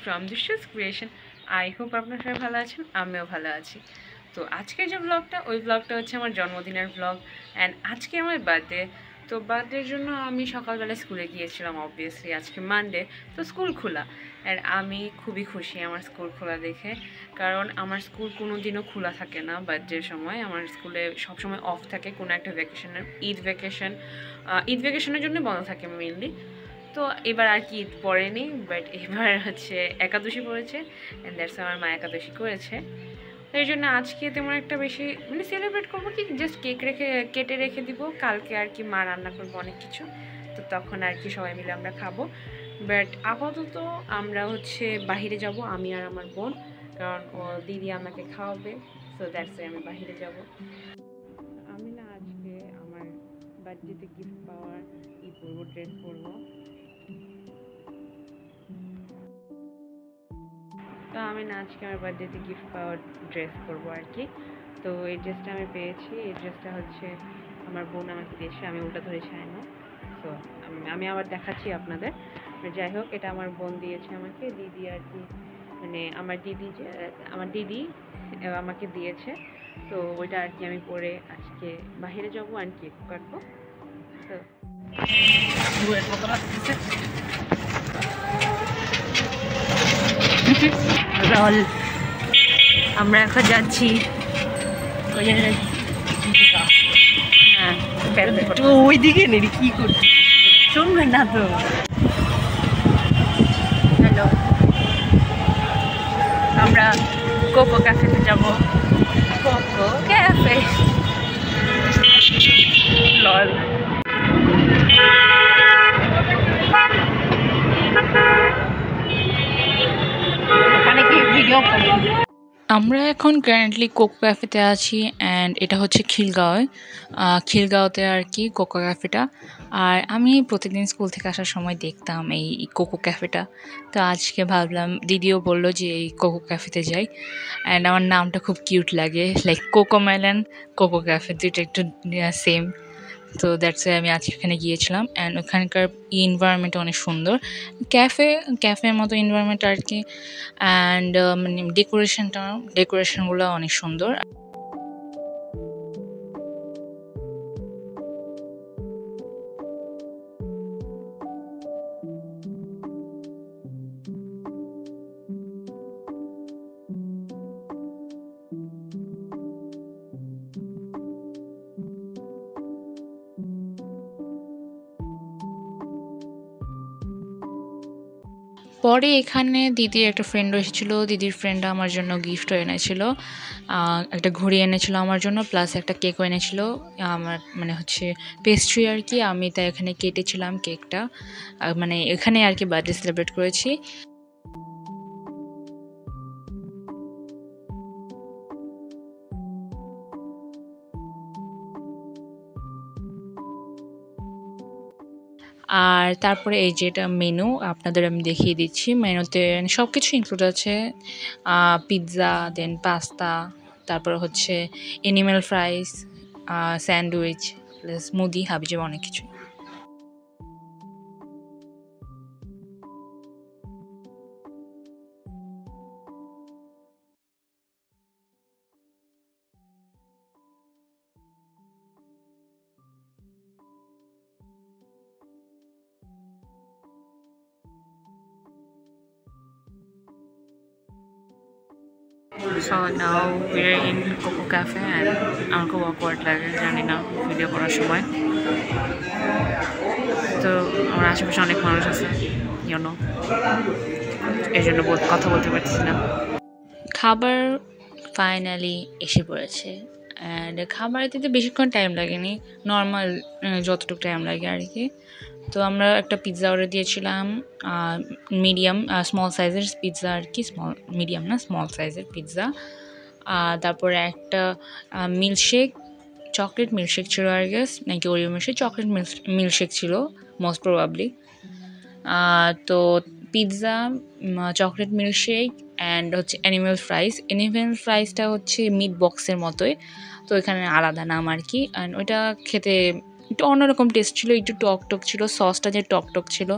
From দিশাস creation. I hope আপনারা সবাই ভালো আছেন, আমিও ভালো আছি। তো আজকের যে ব্লগটা, ওই ব্লগটা হচ্ছে আমার জন্মদিনের ব্লগ। অ্যান্ড আজকে আমার বার্থডে। তো বার্থডের জন্য আমি সকালবেলা স্কুলে গিয়েছিলাম। অবভিয়াসলি আজকে মানডে, তো স্কুল খোলা। অ্যান্ড আমি খুবই খুশি আমার স্কুল খোলা দেখে, কারণ আমার স্কুল কোনো দিনও খোলা থাকে না বার্থডের সময়। আমার স্কুলে সবসময় অফ থাকে, কোনো একটা ভ্যাকেশনের, ঈদ ভ্যাকেশনের জন্য বন্ধ থাকে মেনলি। তো এবার আর কি ঈদ পড়েনি, বাট এবার হচ্ছে একাদশী পড়েছে, অ্যান্ড দ্যাটস আমার মা একাদশী করেছে। তো এই জন্য আজকে তেমন একটা বেশি মানে সেলিব্রেট করবো কি, জাস্ট কেটে রেখে দিব। কালকে আর কি মা রান্না করবো অনেক কিছু, তো তখন আর কি সবাই মিলে আমরা খাবো। বাট আপাতত আমরা হচ্ছে বাহিরে যাব, আমি আর আমার বোন, কারণ ও দিদি আমাকে খাওয়াবে। সো দ্যাটস আমি বাহিরে যাব। আমি না আজকে আমার বার্থডেতে গিফট পাওয়ার পরবো, ড্রেস পরবো। তো আমি না আজকে আমার বার্থডেতে গিফট পাওয়ার ড্রেস পরবো আর কি। তো এই ড্রেসটা আমি পেয়েছি। এই ড্রেসটা হচ্ছে আমার বোন আমাকে দিয়েছে, আমি ওটা ধরেছি না। তো আমি আবার দেখাচ্ছি আপনাদের। যাই হোক, এটা আমার বোন দিয়েছে আমাকে, দিদি আর কি, মানে আমার দিদি আমাকে দিয়েছে। তো ওইটা আর কি আমি পরে আজকে বাহিরে যাবো আর কেক কাটবো। তো আমরা এখন যাচ্ছি ওইদিকে নেই, কি করছি শুনবেন না তো। হ্যালো, আমরা কোকো ক্যাফেতে যাবো। কোকো ক্যাফে লল। ওখানে কি ভিডিও করি? আমরা এখন কারেন্টলি কোকো ক্যাফেতে আছি, অ্যান্ড এটা হচ্ছে খিলগাঁওতে আর কি কোকো ক্যাফেটা। আর আমি প্রতিদিন স্কুল থেকে আসার সময় দেখতাম এই কোকো ক্যাফেটা। তো আজকে ভাবলাম, দিদিও বললো যে এই কোকো ক্যাফেতে যাই। অ্যান্ড আমার নামটা খুব কিউট লাগে, like Cocomelon, coco cafe, দুইটা একটু সেম। তো দ্যাটস আমি আজকে এখানে গিয়েছিলাম। অ্যান্ড ওখানকার এনভায়রনমেন্ট অনেক সুন্দর, ক্যাফের মতো এনভায়রনমেন্ট আর কি। অ্যান্ড মানে ডেকোরেশনগুলো অনেক সুন্দর। পরে এখানে দিদির একটা ফ্রেন্ড এসেছিলো, দিদির ফ্রেন্ড আমার জন্য গিফটও এনেছিল, একটা ঘড়ি এনেছিল আমার জন্য, প্লাস একটা কেকও এনেছিল। আমার মানে হচ্ছে পেস্ট্রি আর কি। আমি তাই এখানে কেটেছিলাম কেকটা, মানে এখানে আর কি বার্থডে সেলিব্রেট করেছি। আর তারপরে এই যেটা মেনু আপনাদের আমি দেখিয়ে দিচ্ছি। মেনুতে সব কিছু ইনক্লুড আছে, পিৎজা, দেন পাস্তা, তারপরে হচ্ছে animal fries, sandwich, plus smoothie, হাবিজাবি, অনেক কিছু। So now we're in Coco Cafe and আমার খুব awkward লাগে, জানি না ভিডিও করার সময়। তো আমার আশেপাশে অনেক মানুষ আছে, ইউনো, এই জন্য কথা বলতে পারছি না। খাবার ফাইনালি এসে পড়েছে, অ্যান্ড খাবার দিতে বেশিক্ষণ টাইম লাগেনি, নর্মাল যতটুকু টাইম লাগে আর কি। তো আমরা একটা পিৎজা অর্ডার দিয়েছিলাম, মিডিয়াম স্মল সাইজের পিৎজা আর কি, মিডিয়াম না স্মল সাইজের পিৎজা। তারপরে একটা মিল্কশেক, চকলেট মিল্কশেক ছিল আর গেস, নাকি ওরিও মিল্কশেক, চকলেট মিল্কশেক ছিল মোস্ট প্রবাবলি। তো পিৎজা, চকলেট মিল্কশেক, অ্যান্ড হচ্ছে অ্যানিমেল ফ্রাইসটা হচ্ছে মিট বক্সের মতোই, তো এখানে আলাদা নাম আর কি। অ্যান্ড ওইটা খেতে একটু অন্যরকম টেস্ট ছিল, একটু টক ছিল, সসটা যে টক ছিল,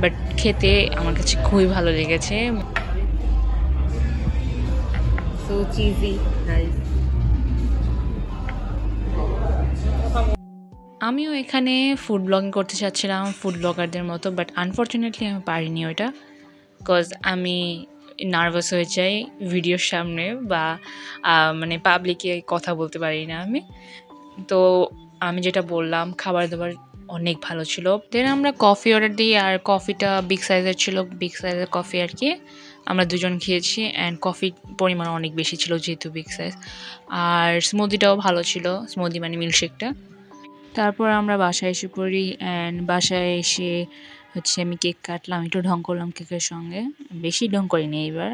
বাট খেতে আমার কাছে খুবই ভালো লেগেছে। cheesy. Nice. আমিও এখানে ফুড ব্লগিং করতে চাচ্ছিলাম ফুড ব্লগারদের মতো, বাট আনফর্চুনেটলি আমি পারিনি ওটা, বিকজ আমি নার্ভাস হয়ে যাই ভিডিওর সামনে, বা মানে পাবলিকে কথা বলতে পারি না আমি। তো আমি যেটা বললাম, খাবার দাবার অনেক ভালো ছিল। দেন আমরা কফি অর্ডার দিই, আর কফিটা বিগ সাইজের ছিল, বিগ সাইজের কফি আর কি। আমরা দুজন খেয়েছি, অ্যান্ড কফির পরিমাণ অনেক বেশি ছিল যেহেতু বিগ সাইজ। আর স্মুদিটাও ভালো ছিল, স্মুদি মানে মিল্কশেকটা। তারপর আমরা বাসায় এসে পড়ি, অ্যান্ড বাসায় এসে হচ্ছে আমি কেক কাটলাম, একটু ঢং করলাম কেকের সঙ্গে, বেশি ঢং করিনি এইবার,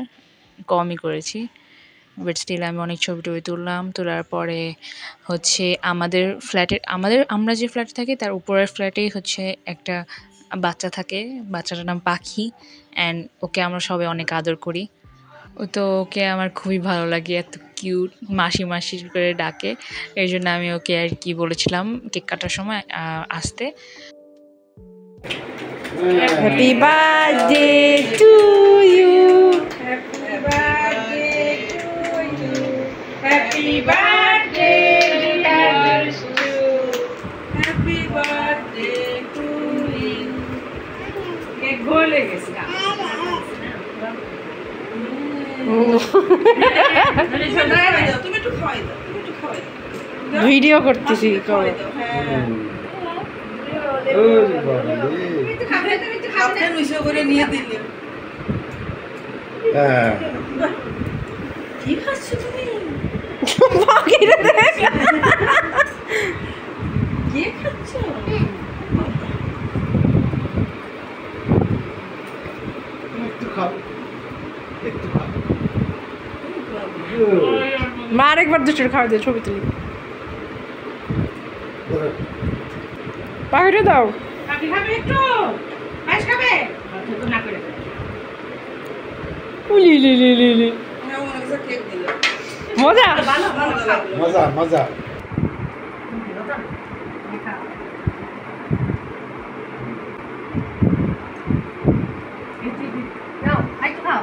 কমই করেছি, বাট স্টিল আমি অনেক ছবি টবি তুললাম। তোলার পরে হচ্ছে আমাদের ফ্ল্যাটের আমরা যে ফ্ল্যাটে থাকি তার উপরের ফ্ল্যাটেই হচ্ছে একটা বাচ্চা থাকে, বাচ্চাটার নাম পাখি, অ্যান্ড ওকে আমরা সবাই অনেক আদর করি। তো ওকে আমার খুবই ভালো লাগে, এত কিউট, মাসি মাসি করে ডাকে। এই জন্য আমি ওকে আর কি বলেছিলাম কেক কাটার সময় আসতে। Happy birthday to you. Happy birthday to you. Happy birthday dear Stu. Happy birthday to you. Cake gole geche na. তুমি একটু খাওয়াই দাও, তুমি একটু খাওয়াই দাও। ভিডিও করতেছি খাওয়াই দাও। হ্যাঁ। আপনি মিশো করে নিয়ে দিলে। হ্যাঁ। কি খাচ্ছ তুমি? বাকিরে দেখ। কি খাচ্ছ? একটু খাও। একটু খাও। মা আরেকবার দুটো খাওয়া দিয়ে ছবি তুলি। পাখিটা দাও। পাখি খাবে একটু? মাছ খাবে? তো না করে। উলি লি লি লি লি। মজা? মজা মজা। নাও, আইতো খাও।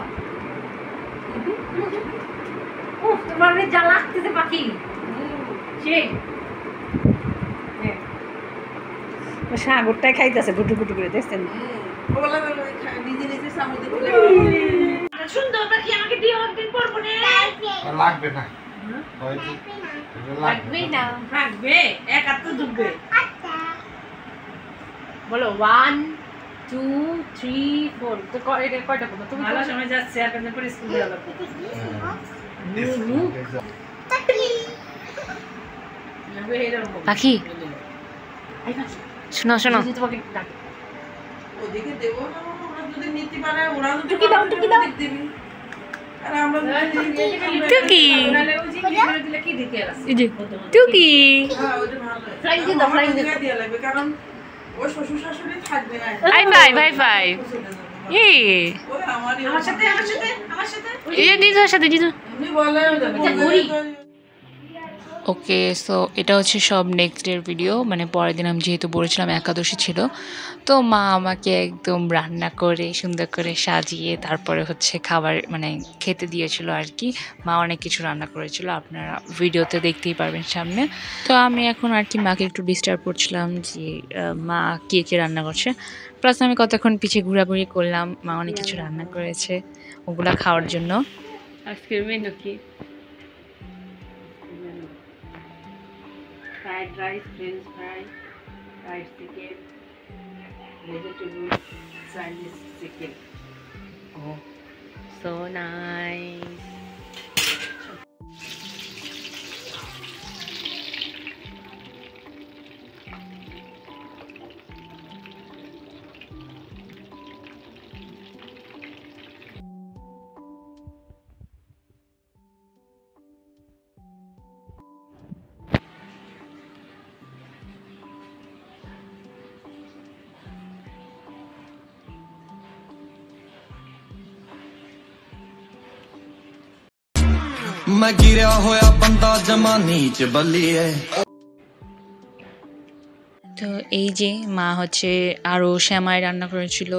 উফ, তোমার যা লাগতেছে পাখি। সেই সাগরটাই খাইতেছে গুটু গুটু করে, দেখছেন? সুন্দর পাখি, আমাকে দিও একদিন পরবো না। লাগবে না, লাগবে না, লাগবে এক হাত তো ডুববে। বলো 1 2 3 4। তো কয়টা বলো তুমি? ভালো সময় যাচ্ছে, আর কাছে পরে স্কুলে যাবে। পাখি শোনো শোনো, ওদিকে দেবো না, ওরা যদি নিতে পারে, ওরা যদি কি দাও টুকি দাও দিবি। আর আমরা টুকি দিলে কি দিতে আছে? এই যে টুকি, হ্যাঁ ওটা ভালো, ফ্লাইং দি দাও, ফ্লাইং দি দিয়ে লাগবে, কারণ ও শ্বশুর শাশুড়ি থাকবে না। I bye bye bye. এই ওরে আমার সাথে এই যে দিদার সাথে দিদা উনি বলে ওকে। সো এটা হচ্ছে সব নেক্সট ডের ভিডিও, মানে পরের দিন আমি যেহেতু বলেছিলাম একাদশী ছিল, তো মা আমাকে একদম রান্না করে সুন্দর করে সাজিয়ে তারপরে হচ্ছে খাবার মানে খেতে দিয়েছিল আর কি। মা অনেক কিছু রান্না করেছিল, আপনারা ভিডিওতে দেখতেই পারবেন সামনে। তো আমি এখন আর কি মাকে একটু ডিস্টার্ব করছিলাম যে মা কে কে রান্না করছে, প্লাস আমি কতক্ষণ পিছিয়ে ঘোরাঘুরি করলাম, মা অনেক কিছু রান্না করেছে ওগুলা খাওয়ার জন্য। আজকের মেনু কি? fried rice, french fry, fried chicken, vegetable, Chinese chicken. Oh, so nice. मैं गिरा होया बंदा जमानी च बल्लिए। তো এই যে মা হচ্ছে আরও শ্যামাই রান্না করেছিল,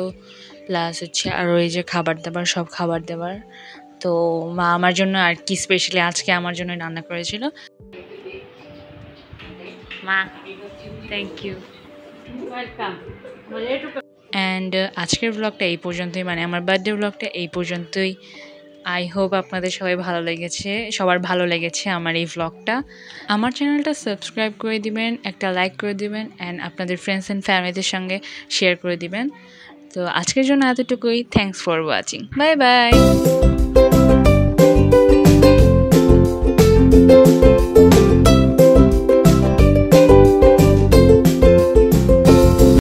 প্লাস হচ্ছে আরও এই যে খাবার দাবার, সব খাবার দাবার তো মা আমার জন্য আর কি স্পেশালি আজকে আমার জন্য রান্না করেছিল। মা থ্যাংক ইউ, ওয়েলকাম। অ্যান্ড আজকের ব্লগটা এই পর্যন্তই, মানে আমার বার্থডে ব্লগটা এই পর্যন্তই। আই হোপ আপনাদের সবার ভালো লেগেছে আমার এই ব্লগটা। আমার চ্যানেলটা সাবস্ক্রাইব করে দিবেন, একটা লাইক করে দিবেন, অ্যান্ড আপনাদের ফ্রেন্ডস অ্যান্ড ফ্যামিলিদের সঙ্গে শেয়ার করে দিবেন। তো আজকের জন্য এতটুকুই। Thanks for watching. Bye bye.